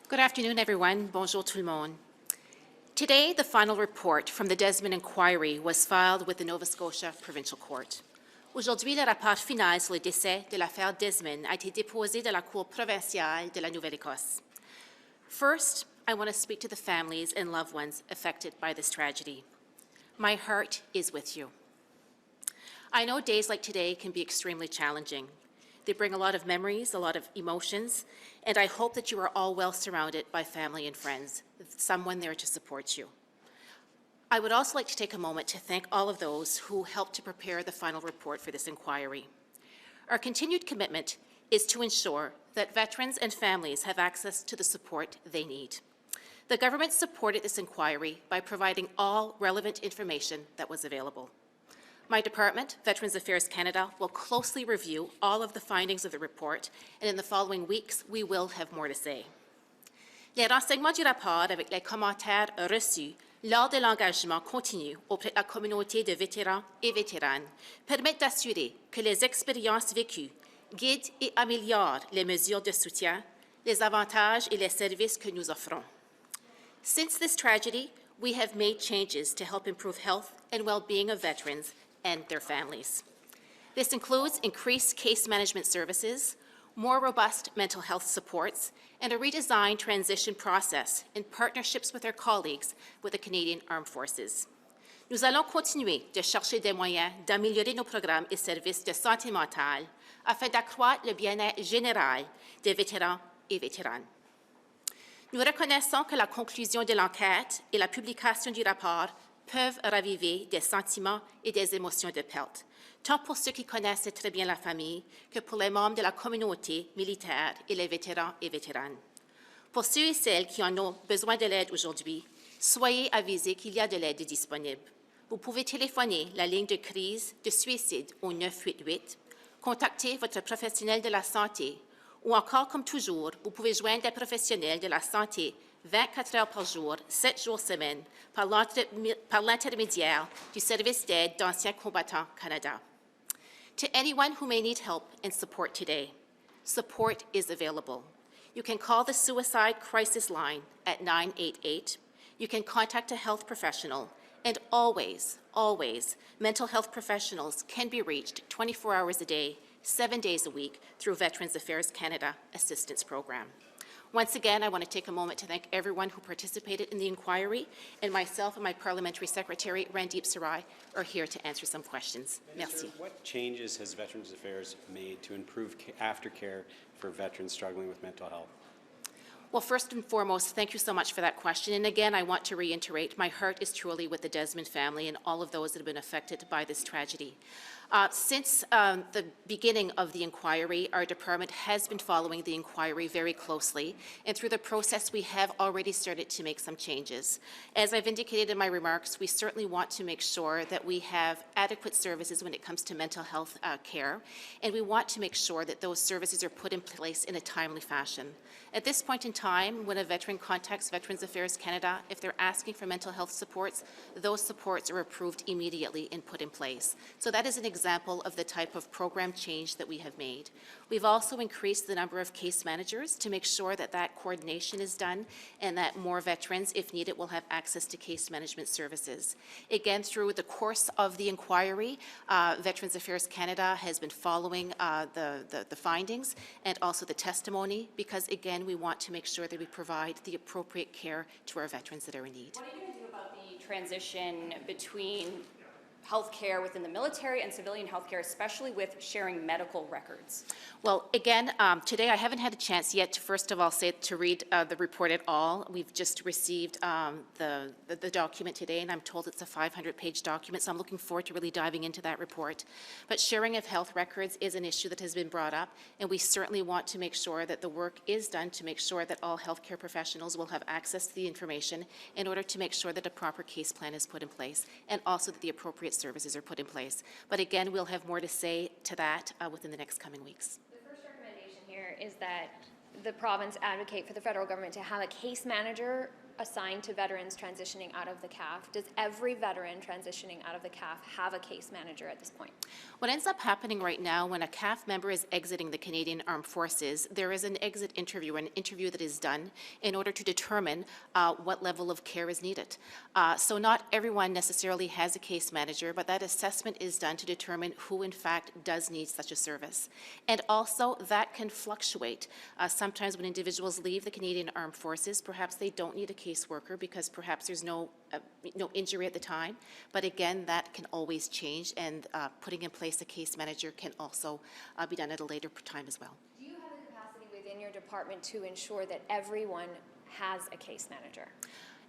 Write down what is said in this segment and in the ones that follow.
Good afternoon, everyone. Bonjour tout le monde. Today, the final report from the Desmond Inquiry was filed with the Nova Scotia Provincial Court. Aujourd'hui, le rapport final sur le décès de l'affaire Desmond a été déposé de la Cour provinciale de la Nouvelle-Écosse. First, I want to speak to the families and loved ones affected by this tragedy. My heart is with you. I know days like today can be extremely challenging. They bring a lot of memories, a lot of emotions, and I hope that you are all well surrounded by family and friends, someone there to support you. I would also like to take a moment to thank all of those who helped to prepare the final report for this inquiry. Our continued commitment is to ensure that veterans and families have access to the support they need. The government supported this inquiry by providing all relevant information that was available. My department, Veterans Affairs Canada, will closely review all of the findings of the report, and in the following weeks, we will have more to say. Les renseignements du rapport avec les commentaires reçus lors de l'engagement continu auprès de la communauté de vétérans et vétéranes permettent d'assurer que les expériences vécues guident et améliorent les mesures de soutien, les avantages et les services que nous offrons. Since this tragedy, we have made changes to help improve health and well-being of veterans and their families. This includes increased case management services, more robust mental health supports, and a redesigned transition process in partnerships with our colleagues with the Canadian Armed Forces. Nous allons continuer de chercher des moyens d'améliorer nos programmes et services de santé mentale afin d'accroître le bien-être général des vétérans et vétéranes. Nous reconnaissons que la conclusion de l'enquête et la publication du rapport peuvent raviver des sentiments et des émotions de perte, tant pour ceux qui connaissent très bien la famille que pour les membres de la communauté militaire et les vétérans et vétéranes. Pour ceux et celles qui en ont besoin de l'aide aujourd'hui, soyez avisés qu'il y a de l'aide disponible. Vous pouvez téléphoner la ligne de crise de suicide au 988, contacter votre professionnel de la santé, ou encore, comme toujours, vous pouvez joindre des professionnels de la santé 24 heures par jour, 7 jours semaine, par l'intermédiaire du Service d'aide d'anciens combattants Canada. To anyone who may need help and support today, support is available. You can call the Suicide Crisis Line at 988. You can contact a health professional, and always, always, mental health professionals can be reached 24 hours a day, 7 days a week through Veterans Affairs Canada Assistance Program. Once again, I want to take a moment to thank everyone who participated in the inquiry, and myself and my Parliamentary Secretary, Randeep Sarai, are here to answer some questions. Minister, merci. What changes has Veterans Affairs made to improve aftercare for veterans struggling with mental health? Well, first and foremost, thank you so much for that question. And again, I want to reiterate, my heart is truly with the Desmond family and all of those that have been affected by this tragedy. Since the beginning of the inquiry, our department has been following the inquiry very closely, and through the process, we have already started to make some changes. As I've indicated in my remarks, we certainly want to make sure that we have adequate services when it comes to mental health care, and we want to make sure that those services are put in place in a timely fashion. At this point in time, when a veteran contacts Veterans Affairs Canada, if they're asking for mental health supports, those supports are approved immediately and put in place. So that is an example of the type of program change that we have made. We've also increased the number of case managers to make sure that that coordination is done and that more veterans, if needed, will have access to case management services. Again, through the course of the inquiry, Veterans Affairs Canada has been following the findings and also the testimony because, again, we want to make sure that we provide the appropriate care to our veterans that are in need. What are you going to do about the transition between healthcare within the military and civilian healthcare, especially with sharing medical records? Well, again, today I haven't had a chance yet to, first of all, to read the report at all. We've just received the document today, and I'm told it's a 500-page document, so I'm looking forward to really diving into that report. But sharing of health records is an issue that has been brought up, and we certainly want to make sure that the work is done to make sure that all healthcare professionals will have access to the information in order to make sure that a proper case plan is put in place, and also that the appropriate services are put in place. But again, we'll have more to say to that within the next coming weeks. The first recommendation here is that the province advocate for the federal government to have a case manager assigned to veterans transitioning out of the CAF, does every veteran transitioning out of the CAF have a case manager at this point? What ends up happening right now when a CAF member is exiting the Canadian Armed Forces, there is an exit interview, an interview that is done in order to determine what level of care is needed. So not everyone necessarily has a case manager, but that assessment is done to determine who in fact does need such a service. And also that can fluctuate. Sometimes when individuals leave the Canadian Armed Forces, perhaps they don't need a caseworker because perhaps there's no injury at the time. But again, that can always change, and putting in place a case manager can also be done at a later time as well. Do you have the capacity within your department to ensure that everyone has a case manager?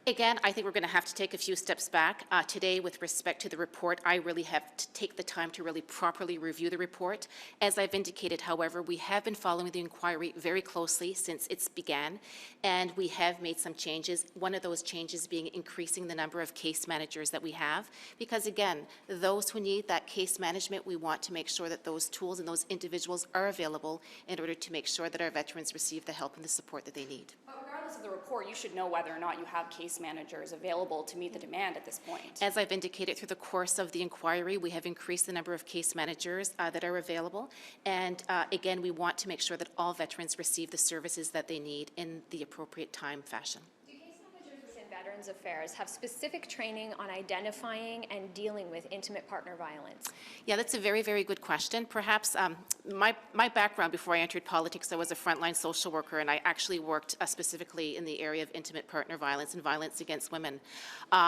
Again, I think we're going to have to take a few steps back. Today, with respect to the report, I really have to take the time to really properly review the report. As I've indicated, however, we have been following the inquiry very closely since it began, and we have made some changes. One of those changes being increasing the number of case managers that we have, because again, those who need that case management, we want to make sure that those tools and those individuals are available in order to make sure that our veterans receive the help and the support that they need. But regardless of the report, you should know whether or not you have case managers available to meet the demand at this point. As I've indicated through the course of the inquiry, we have increased the number of case managers that are available. And again, we want to make sure that all veterans receive the services that they need in the appropriate time fashion. Do case managers within Veterans Affairs have specific training on identifying and dealing with intimate partner violence? Yeah, that's a very, very good question. Perhaps my background before I entered politics, I was a frontline social worker, and I actually worked specifically in the area of intimate partner violence and violence against women.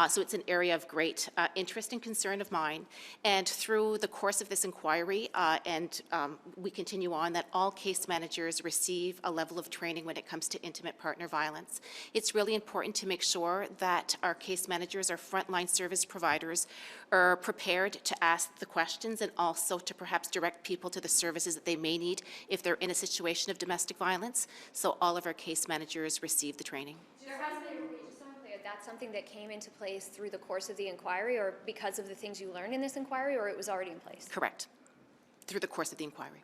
So it's an area of great interest and concern of mine. And through the course of this inquiry, we continue on, that all case managers receive a level of training when it comes to intimate partner violence. It's really important to make sure that our case managers, our frontline service providers, are prepared to ask the questions and also to perhaps direct people to the services that they may need if they're in a situation of domestic violence. So all of our case managers receive the training. There has been, just so I'm clear, that's something that came into place through the course of the inquiry, or because of the things you learned in this inquiry, or it was already in place? Correct. Through the course of the inquiry.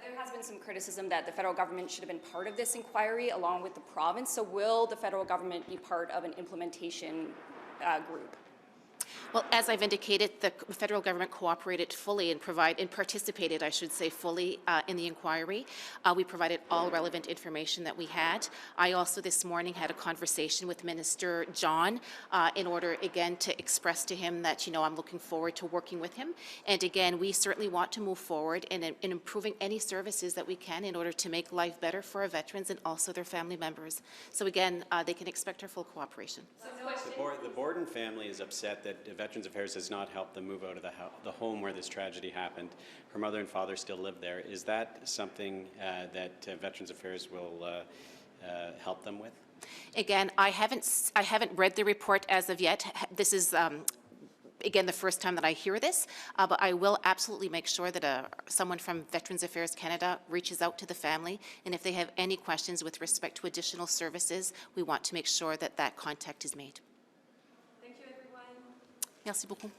There has been some criticism that the federal government should have been part of this inquiry along with the province. So will the federal government be part of an implementation group? Well, as I've indicated, the federal government cooperated fully and participated, I should say, fully in the inquiry. We provided all relevant information that we had. I also this morning had a conversation with Minister John in order, again, to express to him that, I'm looking forward to working with him. And again, we certainly want to move forward in improving any services that we can in order to make life better for our veterans and also their family members. So again, they can expect our full cooperation. The Borden family is upset that Veterans Affairs has not helped them move out of the home where this tragedy happened. Her mother and father still live there. Is that something that Veterans Affairs will help them with? Again, I haven't read the report as of yet. This is again the first time that I hear this, but I will absolutely make sure that someone from Veterans Affairs Canada reaches out to the family, and if they have any questions with respect to additional services, we want to make sure that that contact is made. Thank you, everyone. Merci beaucoup.